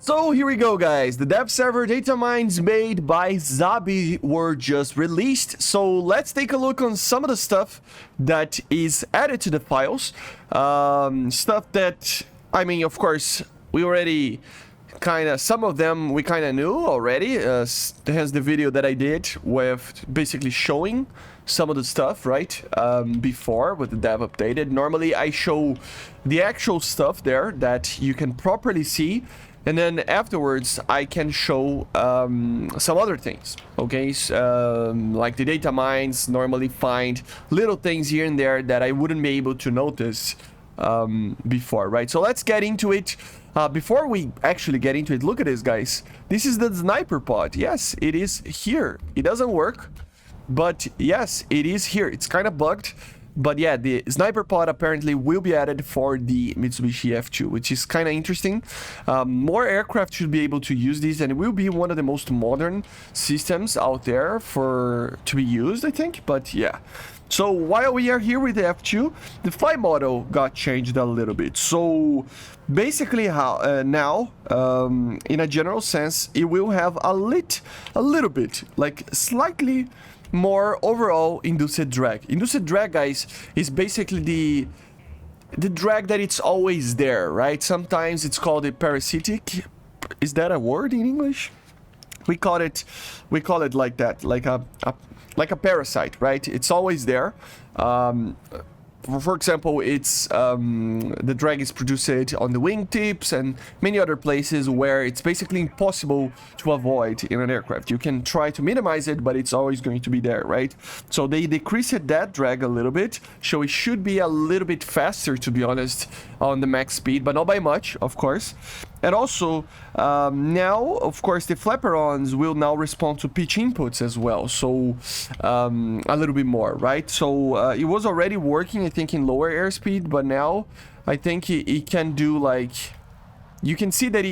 So here we go, guys. The dev server data mines made by Zabi were just released. So let's take a look on some of the stuff that is added to the files. Stuff that, I mean, of course, we already some of them we kind of knew already. Hence the video that I did with basically showing some of the stuff, right? Before with the dev updated. Normally I show the actual stuff there that you can properly see. And then afterwards, I can show some other things, okay? Like the data mines normally find little things here and there that I wouldn't be able to notice before, right? So let's get into it. Before we actually get into it, look at this, guys. This is the sniper pod. Yes, it is here. It doesn't work, but yes, it is here. It's kind of bugged. But yeah, the sniper pod apparently will be added for the Mitsubishi F-2, which is kind of interesting. More aircraft should be able to use these, and it will be one of the most modern systems out there to be used, I think. But yeah. So while we are here with the F-2, the flight model got changed a little bit. So basically now, in a general sense, it will have a little bit, like slightly more overall induced drag. Induced drag, guys, is basically the drag that it's always there, right? Sometimes it's called a parasitic. Is that a word in English? We call it like that, like a parasite, right? It's always there. For example, it's the drag is produced on the wingtips and many other places where it's basically impossible to avoid in an aircraft. You can try to minimize it, but it's always going to be there, right? So they decreased that drag a little bit, so it should be a little bit faster, to be honest, on the max speed, but not by much, of course. And also, now, of course, the flaperons will now respond to pitch inputs as well. So, a little bit more, right? So, it was already working, I think, in lower airspeed, but now I think it can do, like... You can see that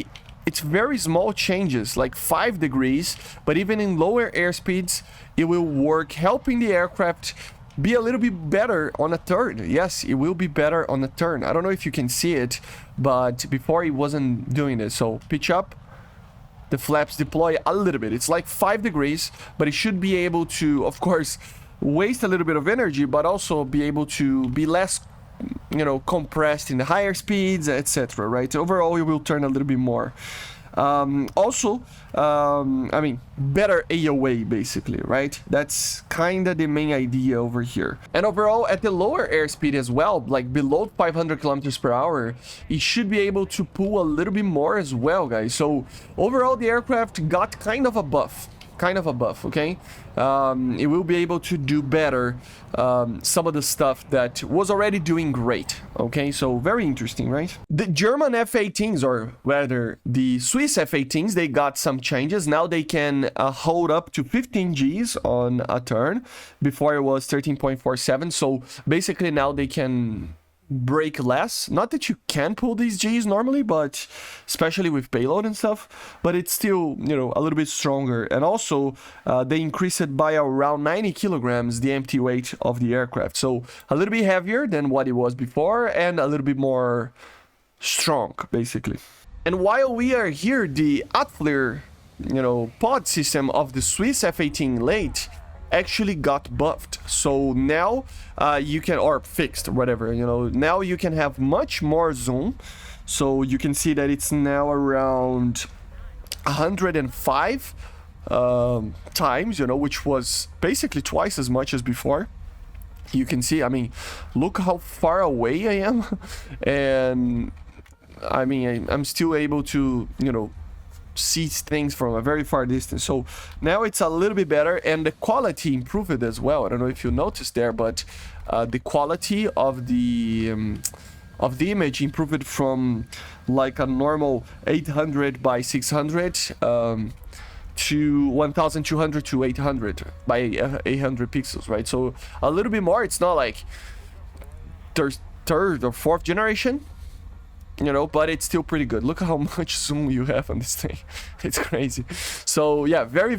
it's very small changes, like 5 degrees, but even in lower airspeeds, it will work, helping the aircraft be a little bit better on a turn. Yes, it will be better on a turn. I don't know if you can see it, but before it wasn't doing this. So pitch up, the flaps deploy a little bit. It's like 5 degrees, but it should be able to, of course, waste a little bit of energy, but also be able to be less, you know, compressed in the higher speeds, etc. Right? Overall, it will turn a little bit more. Also, I mean, better AOA, basically, right? That's kind of the main idea over here. And overall, at the lower airspeed as well, like below 500 kilometers per hour, it should be able to pull a little bit more as well, guys. So overall, the aircraft got kind of a buff. Okay? It will be able to do better some of the stuff that was already doing great, okay? So very interesting, right? The German F-18s, or rather the Swiss F-18s, they got some changes. Now they can hold up to 15 Gs on a turn. Before it was 13.47, so basically now they can break less. Not that you can pull these Gs normally, but especially with payload and stuff, but it's still, you know, a little bit stronger. And also they increased it by around 90 kilograms, the empty weight of the aircraft, so a little bit heavier than what it was before and a little bit more strong, basically. And while we are here, the Atflir, you know, pod system of the Swiss F-18 late actually got buffed. So now you can, or fixed, whatever, you know, now you can have much more zoom. So you can see that it's now around 105 times, you know, which was basically twice as much as before. You can see, I mean, look how far away I am. And I mean, I'm still able to, you know, see things from a very far distance. So now it's a little bit better, and the quality improved as well. I don't know if you noticed there, but the quality of the image improved from like a normal 800 by 600 to 1200 to 800 by 800 pixels, right? So a little bit more. It's not like third or fourth generation, you know, but it's still pretty good. Look how much zoom you have on this thing. It's crazy. So yeah, very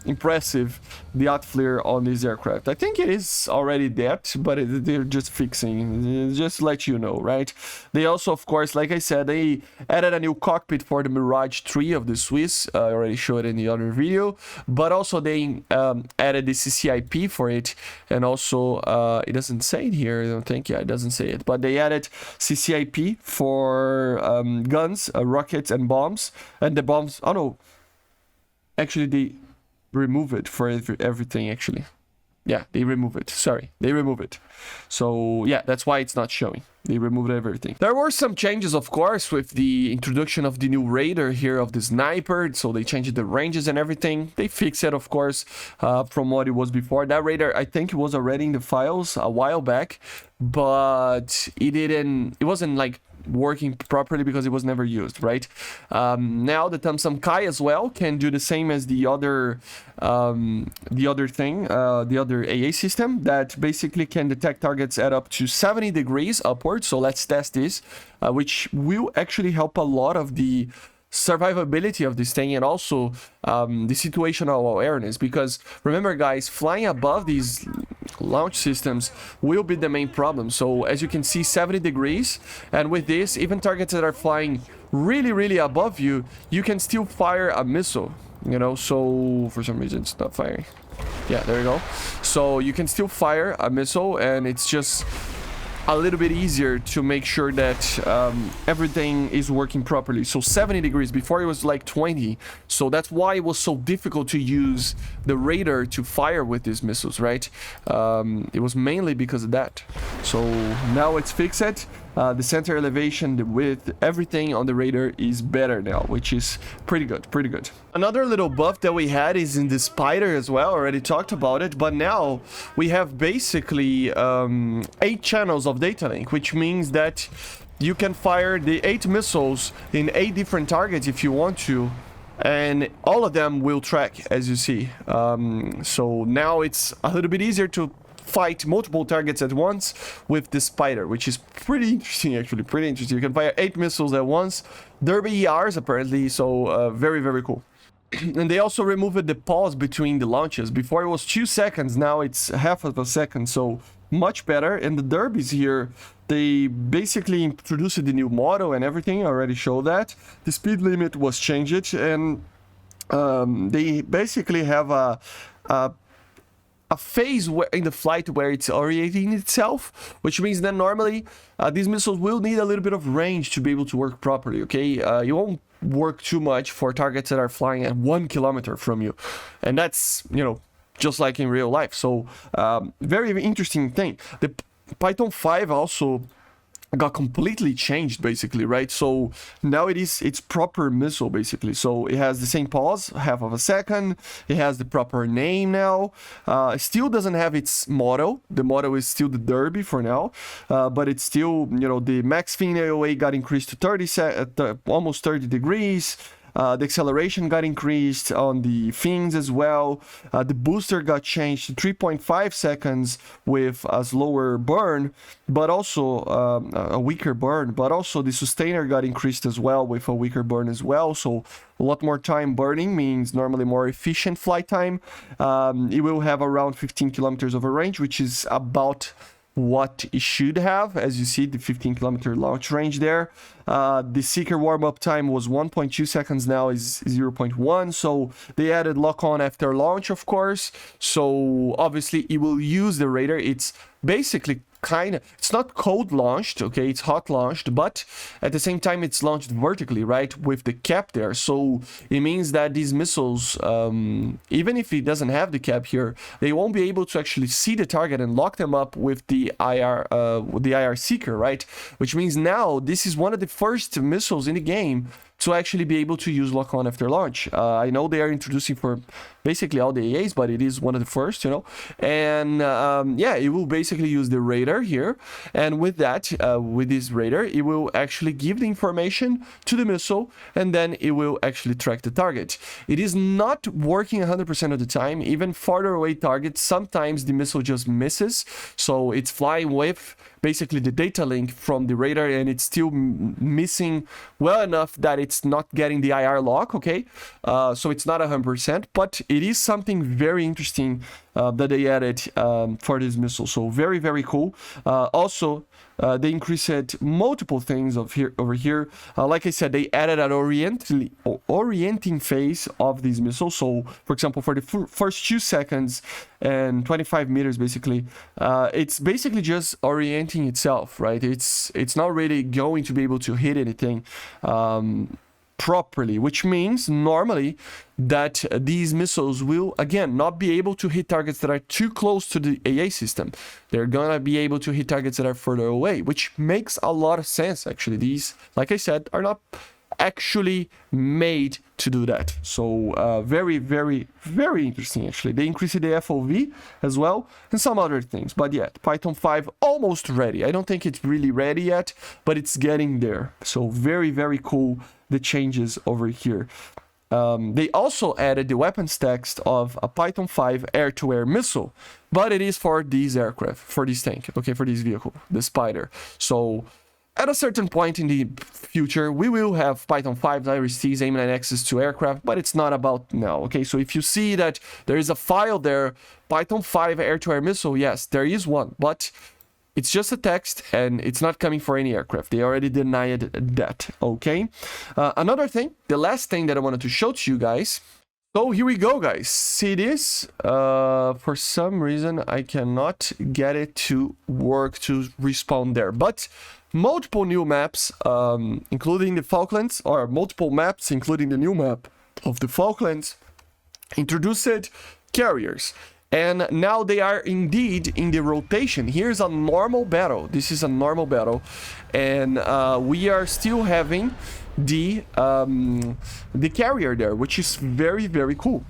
impressive, the hot flare on this aircraft. I think it is already that, but they're just fixing, just to let you know, right? They also, of course, like I said, they added a new cockpit for the Mirage 3 of the Swiss. I already showed it in the other video, but also they added the CCIP for it, and also it doesn't say it here, I don't think. Yeah, it doesn't say it, but they added CCIP for guns, rockets, and bombs. And the bombs, oh no, actually they remove it for everything, actually. Yeah, they remove it. Sorry, they remove it. So yeah, that's why it's not showing. They removed everything. There were some changes, of course, with the introduction of the new radar here of the sniper. So they changed the ranges and everything. They fixed it, of course, from what it was before. That radar, I think it was already in the files a while back, but it wasn't like working properly because it was never used, right? Now the Thamsam Kai as well can do the same as the other AA system, that basically can detect targets at up to 70 degrees upwards. So let's test this, which will actually help a lot of the survivability of this thing, and also the situational awareness, because remember guys, flying above these launch systems will be the main problem. So as you can see, 70 degrees, and with this, even targets that are flying really above you, you can still fire a missile, you know. So for some reason it's not firing. Yeah, there you go. So you can still fire a missile, and it's just a little bit easier to make sure that everything is working properly. So 70 degrees, before it was like 20. So that's why it was so difficult to use the radar to fire with these missiles, right? It was mainly because of that. So now it's fixed. The center elevation, the width, everything on the radar is better now, which is pretty good, pretty good. Another little buff that we had is in the Spyder as well. Already talked about it, but now we have basically 8 channels of data link, which means that you can fire the 8 missiles in 8 different targets if you want to, and all of them will track, as you see. So now it's a little bit easier to fight multiple targets at once with the Spyder, which is pretty interesting, actually, pretty interesting. You can fire 8 missiles at once, Derby ERs apparently, so very cool. And they also removed the pause between the launches. Before it was 2 seconds, now it's half of a second, so much better. And the Derbys here, they basically introduced the new model and everything. I already showed that. The speed limit was changed, and they basically have a phase in the flight where it's orienting itself, which means that normally these missiles will need a little bit of range to be able to work properly, okay? You won't work too much for targets that are flying at 1 kilometer from you, and that's, you know, just like in real life. So very interesting thing. The PYTHON5 also got completely changed, basically, right? So now it's proper missile, basically. So it has the same pause, half of a second. It has the proper name now. It still doesn't have its motto. The motto is still the Derby for now, but it's still, you know, the max fin AOA got increased to almost 30 degrees. The acceleration got increased on the fins as well. The booster got changed to 3.5 seconds with a slower burn, but also a weaker burn. But also the sustainer got increased as well with a weaker burn as well. So a lot more time burning means normally more efficient flight time. It will have around 15 kilometers of a range, which is about what it should have. As you see, the 15-kilometer launch range there. The Seeker warm-up time was 1.2 seconds, now is 0.1. So they added lock-on after launch, of course. So obviously it will use the radar. It's basically it's not cold launched, okay, it's hot launched, but at the same time it's launched vertically, right, with the cap there. So it means that these missiles, even if it doesn't have the cap here, they won't be able to actually see the target and lock them up with the IR Seeker, right? Which means now this is one of the first missiles in the game to actually be able to use lock-on after launch. I know they are introducing for basically all the AAs, but it is one of the first, you know. And yeah, it will basically use the radar here. And with that, with this radar, it will actually give the information to the missile, and then it will actually track the target. It is not working 100% of the time. Even farther away targets, sometimes the missile just misses. So it's flying with basically the data link from the radar, and it's still missing well enough that it's not getting the IR lock, okay? So it's not 100%, but it is something very interesting that they added for this missile. So very, very cool. Also, they increased multiple things over here. Like I said, they added an orienting phase of this missile. So, for example, for the first 2 seconds and 25 meters, basically, it's basically just orienting itself, right? It's not really going to be able to hit anything properly, which means normally that these missiles will again not be able to hit targets that are too close to the AA system. They're gonna be able to hit targets that are further away, which makes a lot of sense. Actually, these, like I said, are not actually made to do that. So very, very, very interesting. Actually, they increased the FOV as well and some other things, but yet Python 5 almost ready. I don't think it's really ready yet, but it's getting there. So very, very cool, the changes over here. They also added the weapons text of a Python 5 air-to-air missile, but it is for these aircraft, for this tank, okay, for this vehicle, the Spyder. So at a certain point in the future, we will have Python 5 IRIS-Ts aiming at access to aircraft, but it's not about now, okay? So if you see that there is a file there, Python 5 air-to-air missile, yes, there is one, but it's just a text and it's not coming for any aircraft. They already denied that, okay? Another thing, the last thing that I wanted to show to you guys. So here we go, guys. See this? For some reason, I cannot get it to work to respawn there, but multiple new maps, including the Falklands, or multiple maps, including the new map of the Falklands, introduced carriers. And now they are indeed in the rotation. Here's a normal battle. This is a normal battle. And we are still having the carrier there, which is very, very cool.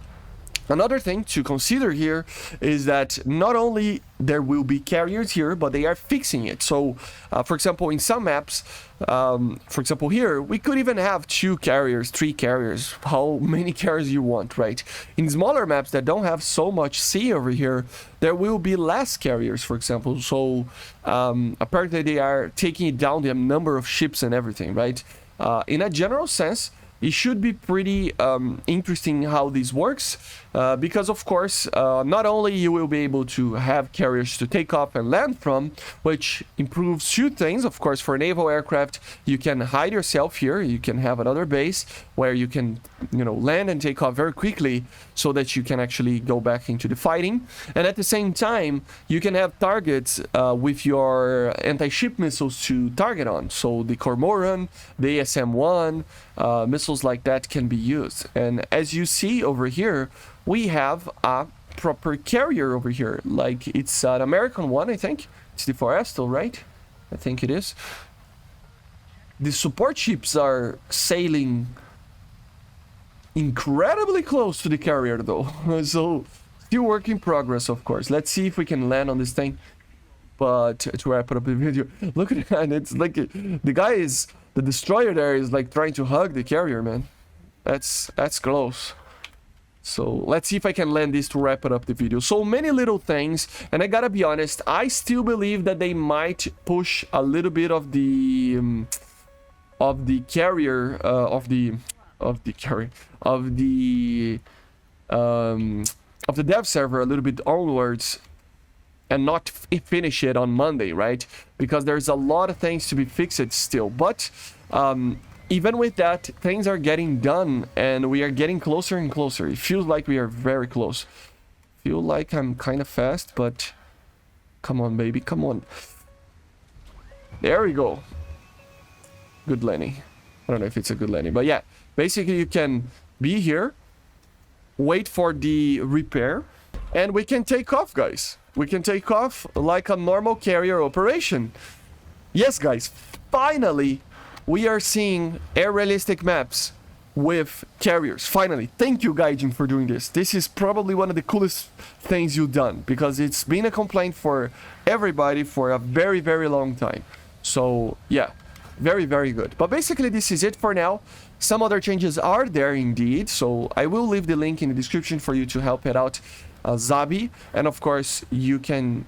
Another thing to consider here is that not only there will be carriers here, but they are fixing it. So, for example, in some maps, for example here, we could even have 2 carriers, 3 carriers, how many carriers you want, right? In smaller maps that don't have so much sea over here, there will be less carriers, for example. So, apparently they are taking down the number of ships and everything, right? In a general sense, it should be pretty interesting how this works, because of course, not only you will be able to have carriers to take off and land from, which improves 2 things. Of course, for naval aircraft, you can hide yourself here. You can have another base where you can, you know, land and take off very quickly so that you can actually go back into the fighting. And at the same time, you can have targets with your anti-ship missiles to target on. So the Cormoran, the ASM-1, missiles like that can be used. And as you see over here, we have a proper carrier over here. Like, it's an American one, I think. It's the Forestal, right? I think it is. The support ships are sailing incredibly close to the carrier, though. So, still work in progress, of course. Let's see if we can land on this thing. But to wrap up the video, look at that. It's like the guy is, the destroyer there is like trying to hug the carrier, man. That's close. So let's see if I can land this to wrap it up the video. So many little things, and I gotta be honest, I still believe that they might push a little bit of the carrier of the dev server a little bit onwards, and not finish it on Monday, right? Because there's a lot of things to be fixed still. But even with that, things are getting done, and we are getting closer and closer. It feels like we are very close. Feel like I'm kind of fast, but come on, baby, come on. There we go. Good landing. I don't know if it's a good landing, but yeah. Basically, you can be here, wait for the repair, and we can take off, guys. We can take off like a normal carrier operation. Yes, guys, finally, we are seeing air-realistic maps with carriers. Finally, thank you, Gaijin, for doing this. This is probably one of the coolest things you've done, because it's been a complaint for everybody for a very, very long time. So, yeah, very, very good. But basically, this is it for now. Some other changes are there indeed, so I will leave the link in the description for you to help it out, Zabi. And of course, you can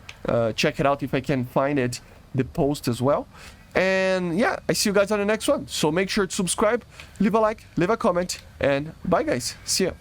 check it out if I can find it, the post as well. And yeah, I see you guys on the next one. So make sure to subscribe, leave a like, leave a comment, and bye guys. See ya.